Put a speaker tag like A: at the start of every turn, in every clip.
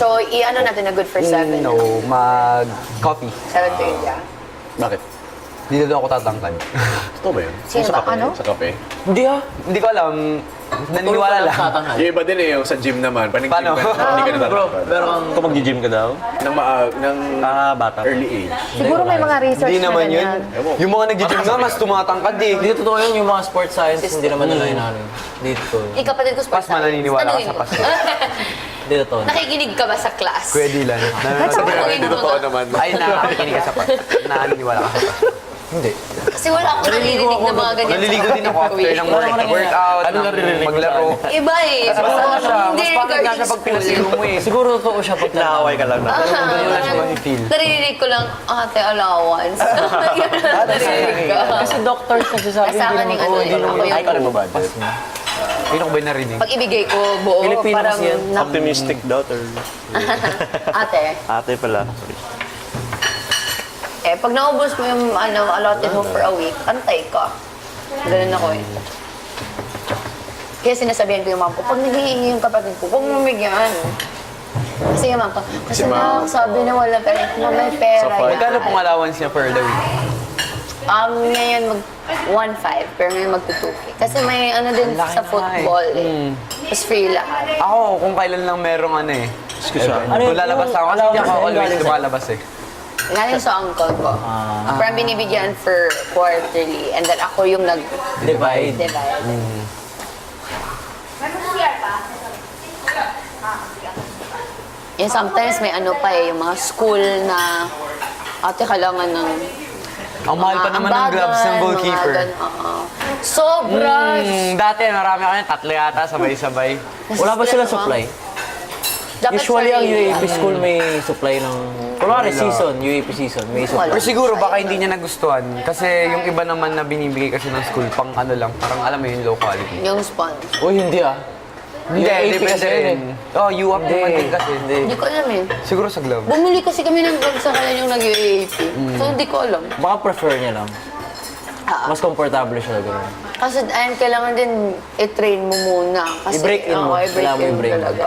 A: So, i-ano natin na good for 7.
B: No, mag-coffee.
A: 7 to 8, yeah.
C: Bakit?
B: Hindi na daw ako tatangkad.
C: Totoo ba yun?
A: Sino
C: Sa
A: ba?
C: kape?
A: Ano?
C: Sa kape?
B: Hindi Hindi ko alam. Naniniwala lang.
C: Yung iba din eh, yung sa gym naman. Pag nag-gym
B: Paano?
C: ka, hindi ka
D: Bro,
C: natatakad.
D: pero kung mag-gym ka daw?
C: Ng
D: Bata.
C: early age.
A: Siguro may mga research
B: Hindi
A: na
B: naman yun.
A: ganyan.
B: Yung mga nag-gym nga, mas tumatangkad eh.
D: Hindi totoo yun, yung mga sports science, hindi naman nila inaano. Hindi totoo.
A: Kapatid ko sports
B: Pas mananiniwala ka sa pas.
D: Hindi totoo.
A: Nakikinig ka ba sa class?
B: Kuya Dylan.
C: Sabi na, hindi totoo naman.
B: Ay, nakakakinig ka sa pas. Naniniwala ka sa pas.
D: Hindi.
A: Kasi wala akong naririnig na mga ganyan.
B: Naliligo din ako after ng workout,
D: Ano naririnig mo
B: maglaro.
A: Iba eh.
B: Totoo siya. Mas
A: Hindi,
B: pangit nga siya
A: regarding
B: pag pinasigo mo eh.
D: Siguro totoo siya pag naaway ka lang na.
B: Ganyan lang siya ma-feel.
A: Naririnig ko lang, ate, allowance. Yun lang naririnig ka.
D: Kasi doctors nagsasabi,
A: Sa akin yung ano,
D: hindi
A: ako
D: naman
A: yung-
C: Ay, ka rin ba budget?
B: Yun ako ba yung narinig?
A: Pag ibigay ko buo,
D: Pilipino
A: parang
D: kasi yan.
E: Optimistic daughter.
A: ate.
E: Ate pala. Sorry.
A: Pag naubos mo yung allotted mo for a week, antay ka. Ganun ako eh. Kaya sinasabihan ko yung mom ko, pag naghihingi yung kapatid ko, huwag mo bigyan. Kasi yung mom ko, kasi na, sabi na wala pera, kung may pera
C: So,
A: yan.
B: Magkano pong allowance niya per the week?
A: Ngayon mag 1.5, pero ngayon mag 2K. Kasi may ano din
B: Laki
A: sa
B: na
A: football eh. Tapos free lahat.
B: Ako, kung kailan lang merong ano eh. Kung lalabas ako, kasi hindi ako always lumalabas eh.
A: Galing sa uncle ko. Parang binibigyan for quarterly. And then ako yung
D: Divide.
A: nag-divide. And sometimes may ano pa eh, yung mga school na ate kailangan ng
B: Ang mahal pa naman ng gloves ng goalkeeper.
A: Sobra!
B: Dati marami kami, tatlo yata, sabay-sabay.
D: Wala ba sila supply?
A: Dapat
D: Usually ang
A: sarili.
D: UAP school may supply ng... Kunwari season, UAP season, may supply.
B: Or siguro baka hindi niya nagustuhan. Kasi yung iba naman na binibigay kasi ng school, pang ano lang, parang alam mo yung low quality.
A: Yung sponge.
D: Uy, hindi ah.
B: Hindi,
D: UAP
B: depende
D: kasi yun
B: rin. Oh, UAP naman din kasi.
A: Hindi ko alam eh.
B: Siguro sa glove.
A: Bumili kasi kami ng gloves sa kanya yung nag-UAP. So hindi ko alam.
D: Baka prefer niya lang.
A: Ah.
D: Mas comfortable siya gano'n.
A: Kasi ayun, kailangan din i-train mo muna. Kasi,
D: I-break in mo.
A: i-break
D: Kailangan mo
A: in
D: i-break in.
A: talaga.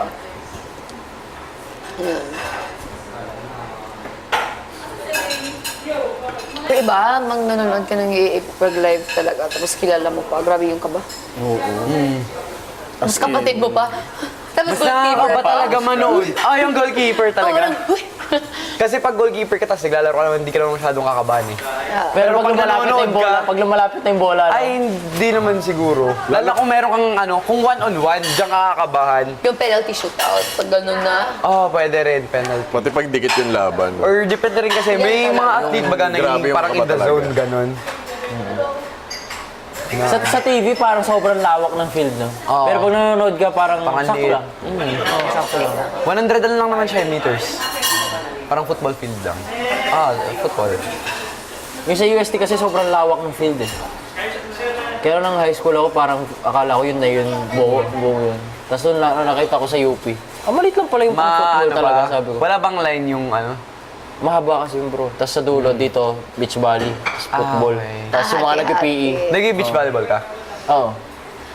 A: Yun. Pero iba, mang nanonood ka ng UAP pag live talaga. Tapos kilala mo pa. Grabe yung kaba.
D: Oo.
A: Tapos kapatid mo pa. Tapos
B: Mas nakakaba talaga manood. Ah, yung goalkeeper talaga.
A: Uy!
B: Kasi pag goalkeeper ka, tapos naglalaro ka naman, hindi ka naman masyadong kakabahan eh.
D: Pero pag lumalapit na
B: nanonood
D: yung bola,
B: ka-
D: pag lumalapit na yung bola, no?
B: Ay, hindi naman siguro. Lalo kung meron kang ano, kung one-on-one, diyan ka kakabahan.
A: Yung penalty shootout. Pag ganun na.
B: Oh, pwede rin, penalty.
C: Pati pag dikit yung laban.
B: Or depende rin kasi, may mga athlete baga
C: Grabe
B: naging
C: yung
B: parang in
C: kaba
B: the
C: talaga.
B: zone, ganon.
D: Sa TV, parang sobrang lawak ng field, no?
B: Oo.
D: Pero pag nanonood ka, parang
B: Panganlit.
D: sakto lang. Oo, sakto lang.
B: 100 lang naman siya meters. Parang football field lang. Ah, football.
D: Yung sa UST kasi sobrang lawak ng field, eh. Kaya nung high school ako, parang akala ko yun na yun, buo yun. Tapos nung nakita ko sa UP, maliit lang pala yung football
B: Ano
D: talaga,
B: ba?
D: sabi ko.
B: Wala bang line yung ano?
D: Mahaba kasi yung bro. Tapos sa dulo dito, beach volley, tapos football.
B: okay.
D: Tapos yung mga nag-PE.
B: Nag-beach volleyball ka?
D: Oo.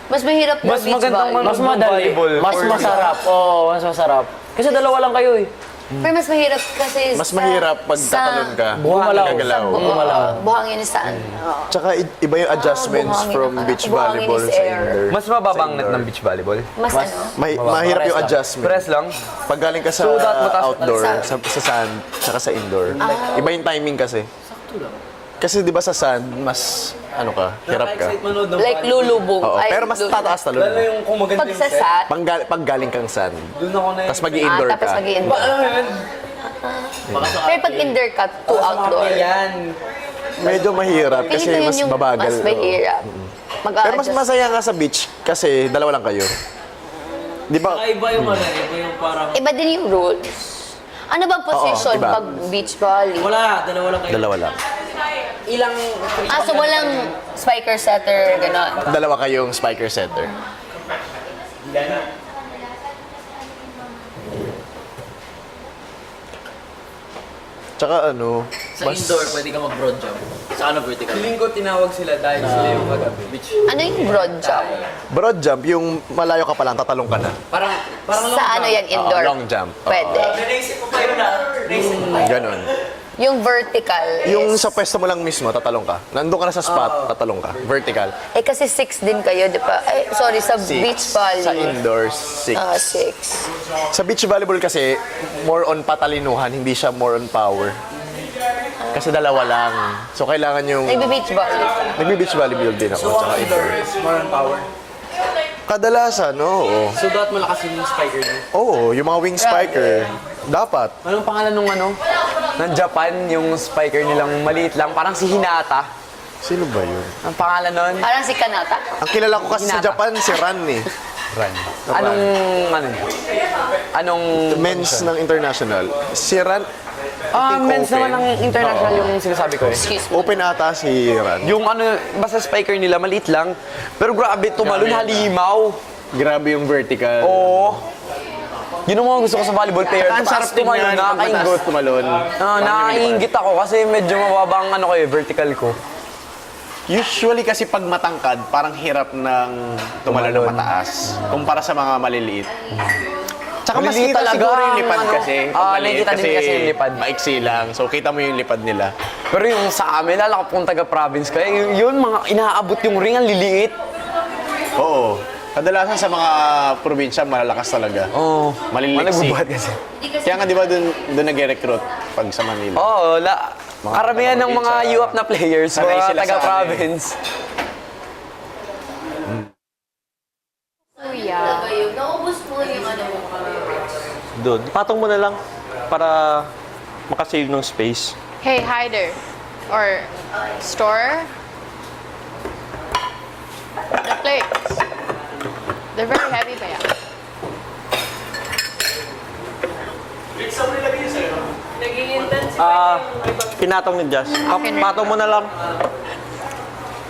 A: Mas mahirap na
B: Mas
A: beach
B: magandang
A: volley.
D: Mas madali,
B: volleyball
D: mas
B: for-
D: masarap. Oo, mas masarap. Kasi dalawa lang kayo eh.
A: Pero mas mahirap kasi
C: Mas mahirap pag tatalon ka.
D: Bumalaw.
C: Gagalaw.
A: Buhangin saan. Oo.
C: Tsaka iba yung adjustments
A: buhangin
C: from
A: ang-
C: beach
A: buhangin
C: volleyball
A: is
C: sa
A: air.
C: indoor.
B: Mas mababang
C: Sa
B: net
C: indoor.
B: ng beach volleyball?
A: Mas ano?
C: Mahirap yung
D: Pares lang.
C: adjustment.
B: Press lang?
C: Pag galing ka sa
B: So, that mataas-
C: outdoor,
A: sa-
C: sa sand, tsaka sa indoor. Iba yung timing kasi. Kasi di ba sa sand, mas ano ka, hirap ka.
A: Like lulubog.
C: Oo,
A: Ay,
C: pero mas tataas talon
B: Lalo
C: mo.
B: yung kung maganda yung set.
A: Pagsasat.
C: Pag galing kang sand,
B: Doon ako na
C: tapos mag-indoor
A: Tapos
C: ka.
A: mag-indoor.
B: Alam mo yun?
A: Pero pag indoor ka, to outdoor.
B: Yan.
C: Medyo mahirap kasi
A: Feeling ko yun
C: mas
A: yung
C: babagal.
A: mas mahirap.
C: Pero mas masaya nga sa beach kasi dalawa lang kayo. Di ba?
D: Iba yung ano, iba yung parang...
A: Iba din yung rules. Ano ba position
C: iba.
A: pag beach volley?
D: Wala, dalawa lang kayo.
C: Dalawa lang.
D: Ilang...
A: So walang spiker setter, gano'n.
C: Dalawa kayong spiker setter. Tsaka ano,
D: Sa indoor, pwede ka mag-broad jump. Sa ano, vertical?
B: Feeling ko tinawag sila dahil sila yung kagabi.
A: Ano yung broad jump?
C: broad jump, yung malayo ka pa lang, tatalong ka na.
D: Parang long
A: Sa ano
D: jump.
A: yan, indoor?
C: long jump. Oo.
A: Pwede.
C: Ganon.
A: Yung vertical
C: Yung
A: is...
C: sa pwesto mo lang mismo, tatalong ka. Nandun ka na sa spot, tatalong ka. Vertical.
A: Eh kasi 6 din kayo, di ba? Ay, sorry, sa beach volley.
C: Sa indoors, 6.
A: 6.
C: Sa beach volleyball kasi, more on patalinuhan, hindi siya more on power. Kasi dalawa lang. So, kailangan yung...
A: Nagbe-beach volley.
C: Nagbe-beach volleyball din ako, tsaka indoor.
B: More on power.
C: Kadalasan, oo.
B: So, dapat malakas yung spiker niyo.
C: Oo, yung mga wing spiker, dapat.
B: Anong pangalan nung ano? Ng Japan, yung spiker nilang maliit lang. Parang si Hinata.
C: Sino ba yun?
B: Ang pangalan nun?
A: Parang si Kanata.
C: Ang kilala ko kasi sa
B: Hinata.
C: Japan, si Ran eh.
B: Ran. Anong, ano niya? Anong...
C: Men's ng international. Si Ran, think
B: men's
C: open.
B: naman ng international yung sinasabi ko eh.
A: Excuse me.
C: open ata si Ran.
B: Yung ano, basta spiker nila, maliit lang. Pero grabe, tumalon, halimaw.
C: Grabe yung vertical.
B: Oo. Yun ang mga gusto ko sa volleyball player.
C: Ang sarap
B: tumalon,
C: tingnan,
B: nakakaingot.
C: tumalon.
B: Nakakaingit ako kasi medyo mababa ang ano ko eh, vertical ko.
C: Usually kasi pag matangkad, parang hirap ng tumalon ng mataas. Kumpara sa mga maliliit. Tsaka mas
B: Maliliit
C: kita
B: talaga
C: siguro yung
B: ang
C: lipad
B: ano.
C: kasi. Pag maliit
B: nakikita din kasi yung lipad.
C: maiksi lang. So kita mo yung lipad nila.
B: Pero yung sa amin, lalo kung taga-province ka, yun mga inaabot yung ring, ang liliit.
C: Oo. Kadalasan sa mga probinsya, malalakas talaga.
B: Oo.
C: Maliliksi.
B: Malagbubuhat kasi.
C: Kaya nga di ba doon nag-recruit pag sa Manila?
B: Oo, karamihan ng mga
C: taga-province,
B: UAP na players,
C: sanay
B: mga
C: sila sa
B: taga-province.
A: Kuya. Naubos mo yung ano mo.
E: Doon. Patong mo na lang para makasave ng space.
F: Hey, hider. Or store. The plates. They're very heavy pa yan.
E: Pinatong ni Jazz. Patong mo na lang.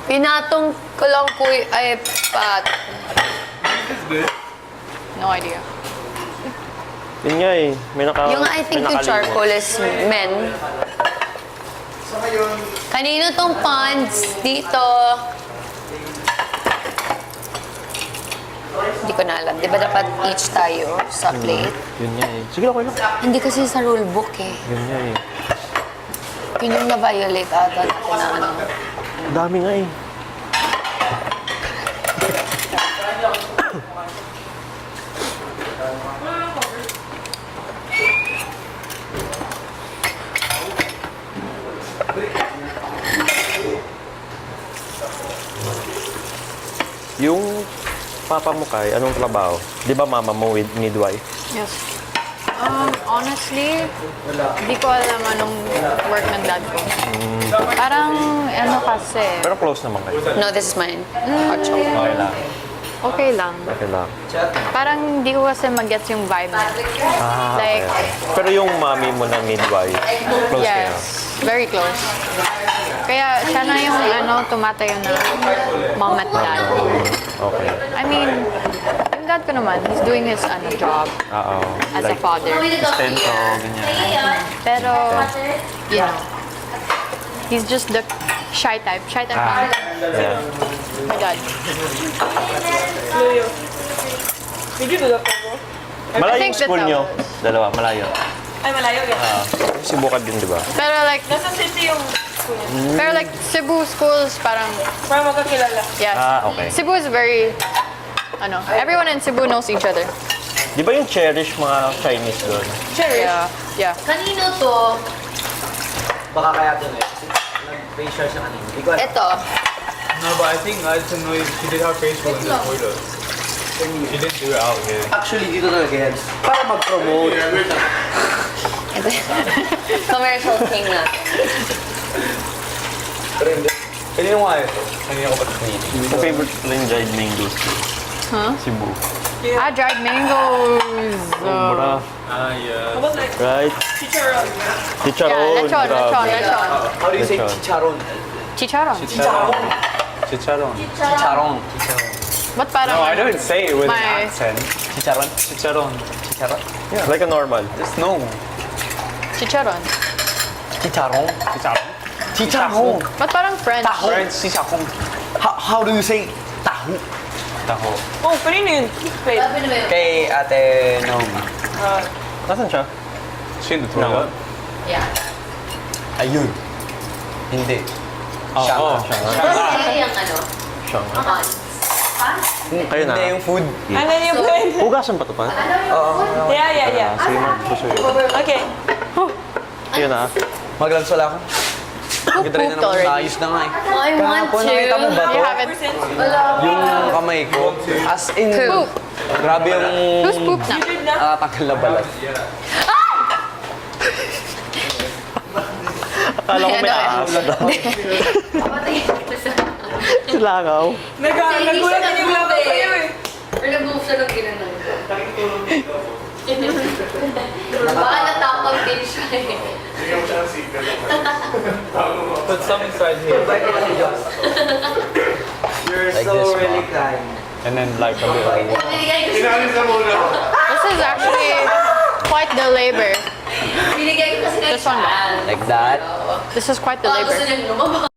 A: Pinatong ko lang kuya, ay pat.
F: No idea.
E: Yun nga eh. May
A: Yung I think yung charcoal is men. Kanino tong pants dito? Hindi ko na alam. Di ba dapat each tayo sa plate?
E: Yun nga eh. Sige, okay lang.
A: Hindi kasi sa rule book eh.
E: Yun nga eh.
A: Yun yung na-violate ata natin na ano.
E: Ang dami nga eh. Yung papa mo kay, anong trabaho? Di ba mama mo with midwife?
F: Yes. Honestly, di ko alam anong work ng dad ko. Parang, ano kasi,
E: Pero close naman kayo.
A: No, this is mine. Hot chocolate.
E: Okay lang.
F: okay lang.
E: Okay lang.
F: Parang di ko kasi mag-gets yung vibe niya.
E: Ah,
F: Like,
E: okay. Pero yung mami mo na midwife, close kayo?
F: yes, very close. Kaya siya na yung ano, tumatayo na mom at dad.
E: Okay.
F: I mean, yung dad ko naman, he's doing his ano, job
E: Oo.
F: as a father.
E: Stento, ganyan.
F: Pero, you know, he's just the shy type. Shy type lang.
E: Yeah.
F: My dad.
E: Malayo
F: think
E: yung school
F: that
E: nyo? Dalawa, malayo.
G: Ay, malayo yan.
E: Sibukad din, di ba?
F: Pero like,
G: Nasa city yung school niya.
F: pero like Cebu schools parang,
G: Para magkakilala.
F: yes.
E: Ah, okay.
F: Cebu is very, ano, everyone in Cebu knows each other.
E: Di ba yung cherish mga Chinese doon?
F: Yeah, yeah.
A: Kanino to?
D: Baka kaya doon eh. Nag-facial siya kanina. Hindi ko alam.
A: Ito.
H: No, but I think I just know if she did her facial in the photo. She didn't do it out here.
D: Actually, dito talaga yan. Para mag-promote.
A: Ito. Commercial king na.
B: Kanino nga ito?
H: Kanina ko pa ito.
E: Yung favorite ko lang dried mangoes.
F: Huh?
E: Cebu.
F: Ah, dried mangoes.
E: Mura.
H: Yeah.
G: How about like
E: Right?
G: chicharon?
E: Chicharon.
F: Yeah, lechon,
E: grabe.
F: lechon.
B: How do you say
E: Lechon.
B: chicharon?
F: Chicharon.
H: Chicharon.
B: Chicharon.
F: Ba't parang,
H: No, I don't say it with
F: My-
H: an accent.
B: Chicharon?
H: Chicharon.
B: Chicharon?
E: Like a normal.
H: Just no.
F: chicharon?
B: Chicharong.
C: Chicharong?
B: Chicharong.
F: Ba't parang French?
C: Friends, chicharong.
B: How do you say taho?
C: Taho.
G: Oh, kanino yun? Wait.
B: Kay Ate Naomi.
E: Nasaan siya?
C: Sino to?
E: No.
A: Yeah.
B: Ayun. Hindi.
E: Oo,
B: Siya nga.
E: siya nga.
A: Kasi yung ano,
E: Siya nga. Kayo na.
B: Hindi yung food.
G: Ano yung pwede?
E: Hugasan pa to pa?
G: Yeah.
E: Sige, magsusuyo.
G: Okay.
E: Kayo na.
B: Maglagsala ako. Nagtry na naman, naayos na nga eh.
A: I want
B: Kahapon, nakita mo ba
F: You
B: to?
F: haven't.
B: Yung kamay ko, as in,
F: Poop.
B: grabe yung
F: Who's poop na?
B: nakatagal na balat.
E: Akala ko may ahas. Langaw.
G: Nagulat na yung laban sa'yo eh.
A: Or nag-move siya ng ginanong. Baka natapag din siya eh.
H: Put some inside here.
B: Like this one.
C: And then like a bit of
F: This is actually quite the labor.
A: Binigay ko kasi
F: This one ba?
B: Like that.
F: This is quite the
A: Gusto
F: labor.
A: niyang lumabas.